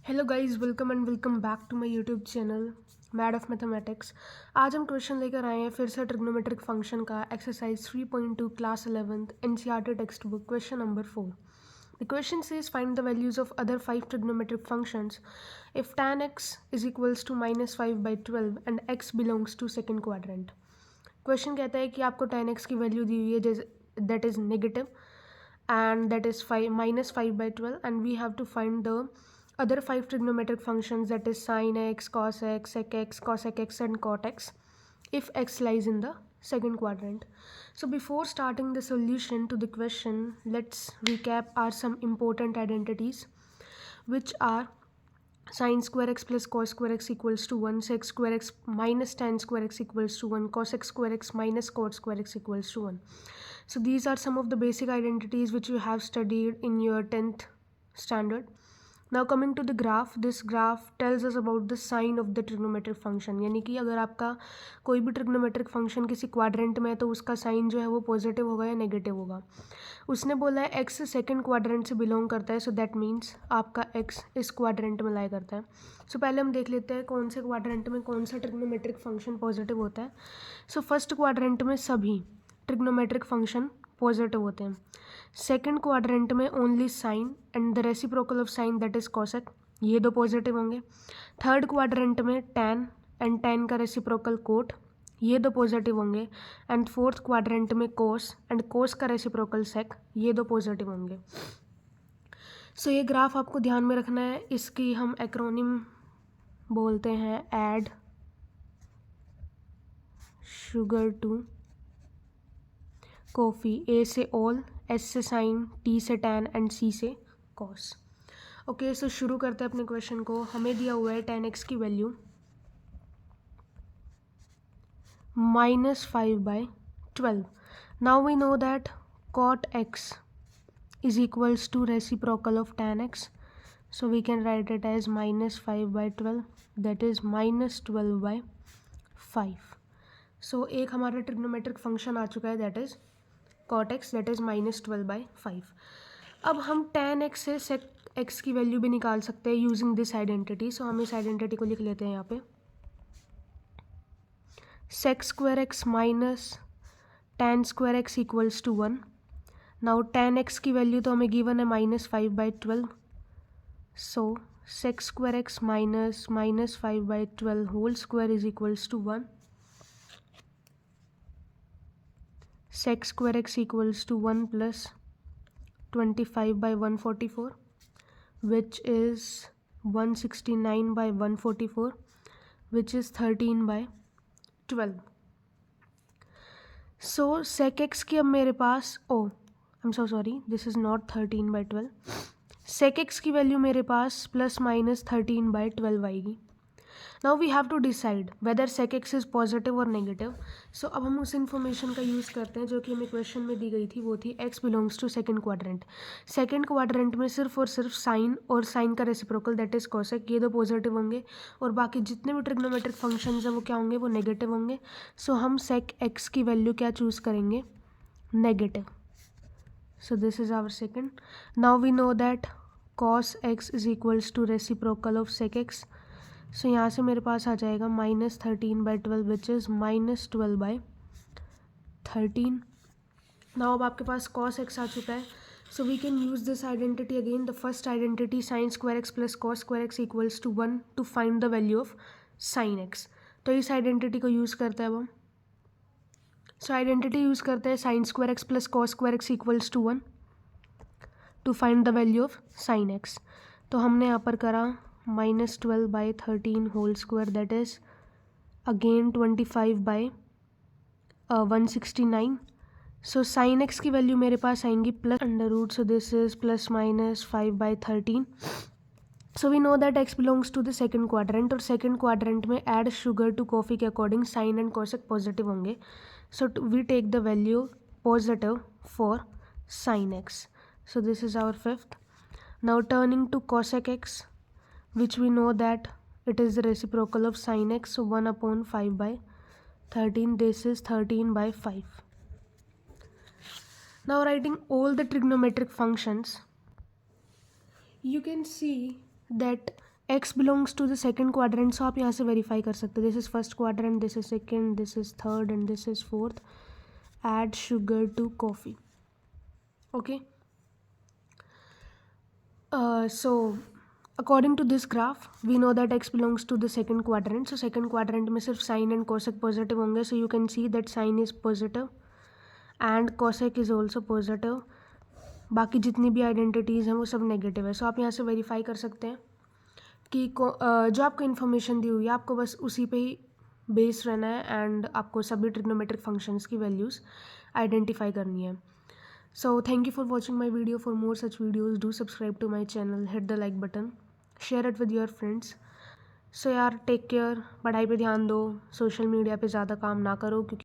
Hello guys, welcome and welcome back to my YouTube channel mad of mathematics. आज हम question लेकर आए हैं फिर से ट्रिग्नोमेट्रिक फंक्शन का exercise 3.2 class 11th NCERT text book question number 4। The question says find the values of other 5 trigonometric functions if tan x is equals to minus 5 by 12 and x belongs to second quadrant। Question कहता है कि आपको tan x की value दी हुई है that is negative and that is 5 minus 5 by 12 and we have to find the other 5 trigonometric functions, that is sin x, cos x, sec x, cosec x and cot x if x lies in the second quadrant. So before starting the solution to the question, let's recap our some important identities, which are sin square x plus cos square x equals to 1, sec square x minus tan square x equals to 1, cosec square x minus cot square x equals to 1. So these are some of the basic identities which you have studied in your 10th standard. Now coming to the graph, this graph tells us about the sign of the trigonometric function, यानी कि अगर आपका कोई भी trigonometric function किसी quadrant में है तो उसका साइन जो है वो पॉजिटिव होगा या नेगेटिव होगा। उसने बोला है एक्स सेकंड क्वाड्रेंट से बिलोंग करता है, सो दैट मीन्स आपका एक्स इस क्वाड्रेंट में लाई करता है। सो पहले हम देख लेते हैं कौन से क्वाड्रेंट में कौन सा ट्रिग्नोमेट्रिक फंक्शन पॉजिटिव होता है। सो फर्स्ट क्वाड्रेंट में सभी ट्रिग्नोमेट्रिक फंक्शन पॉजिटिव होते हैं। सेकंड क्वाड्रेंट में only sine and the reciprocal of sine that is cosec, ये दो पॉजिटिव होंगे। थर्ड क्वाड्रेंट में टैन एंड टैन का रेसिप्रोकल कोट, ये दो पॉजिटिव होंगे। एंड फोर्थ क्वाड्रेंट में कोस एंड कोस का रेसिप्रोकल सेक, ये दो पॉजिटिव होंगे। सो ये ग्राफ आपको ध्यान में रखना है, इसकी हम एक्रोनिम बोलते हैं ऐड शुगर टू कॉफ़ी। ए से ऑल, एस से साइन, टी से टैन एंड सी से कॉस। ओके, सो शुरू करते हैं अपने क्वेश्चन को। हमें दिया हुआ है tan x की value -5/12। Now we know that cot x is equals to reciprocal of tan x, so we can write it as -5/12, that is -12/5। सो एक हमारा ट्रिग्नोमेट्रिक फंक्शन आ चुका है that is cot x, that is -12/5। अब हम tan x से sec x की value भी निकाल सकते हैं यूजिंग दिस आइडेंटिटी। सो हम इस आइडेंटिटी को लिख लेते हैं यहाँ पे, sec square x minus tan square x equals to 1। Now tan x की वैल्यू तो हमें गिवन है -5/12, so sec square x minus -5/12 whole square is equals to 1। sec square x equals to 1 plus 25/144, which is 169/144, which is 13/12। So sec x की अब मेरे पास I'm so sorry, this is not 13/12। sec x की value मेरे पास ±13/12 आएगी। Now we have to decide whether sec x is positive और negative. So अब हम उस इन्फॉर्मेशन का यूज़ करते हैं जो कि हमें क्वेश्चन में दी गई थी, वो थी x belongs to second quadrant. Second quadrant में सिर्फ और सिर्फ साइन और साइन का रेसिप्रोकल दैट इज कोसेक, ये दो पॉजिटिव होंगे और बाकी जितने भी ट्रिग्नोमेट्रिक फंक्शंस हैं वो क्या होंगे, वो नेगेटिव होंगे। सो हम sec x की वैल्यू क्या चूज़ करेंगे, negative. So this is our second. Now we know that cos x is equals to reciprocal of sec x। So यहाँ से मेरे पास आ जाएगा -13/12 विच इज़ -12/13। नाउ अब आपके पास cos x आ चुका है, so we can use this identity again, the first identity sin square x plus cos square x equals to 1 to find the value of sin x। तो इस identity को use करते हैं अब हम। सो आइडेंटिटी यूज़ करते हैं sin square x plus cos square x equals to 1 to find the value of sin x। तो हमने यहाँ पर करा -12/13 whole square, that is again 25/169। So sine x की वैल्यू मेरे पास आएंगी +√, so this is +-5/13। So we know that x belongs to the second quadrant, और सेकंड क्वाड्रेंट में ऐड शुगर टू कॉफ़ी के according sine and cosec positive होंगे। So we take the value positive for sine x. So this is our fifth. Now turning to cosec x, which we know that it is the reciprocal of sin x, so 1/5/13, this is 13/5। now writing all the trigonometric functions, you can see that x belongs to the second quadrant, so आप यहाँ से verify कर सकते हो. This is first quadrant, this is second, this is third and this is fourth. Add sugar to coffee. Okay. So according to this graph, we know that x belongs to the second quadrant. So second quadrant में सिर्फ sin and cosec positive होंगे. So you can see that sin is positive and cosec is also positive. बाकी जितनी भी identities हैं वो सब negative है. सो आप यहाँ से वेरीफाई कर सकते हैं कि जो आपको इन्फॉर्मेशन दी हुई है आपको बस उसी पे ही बेस रहना है एंड आपको सभी ट्रिग्नोमेट्रिक फंक्शंस की वैल्यूज़ आइडेंटिफाई करनी है. So thank you for watching my video. For more such videos, do subscribe to my channel, hit the like button, share it with your friends. So यार take care, पढ़ाई पे ध्यान दो, social media पे ज़्यादा काम ना करो क्योंकि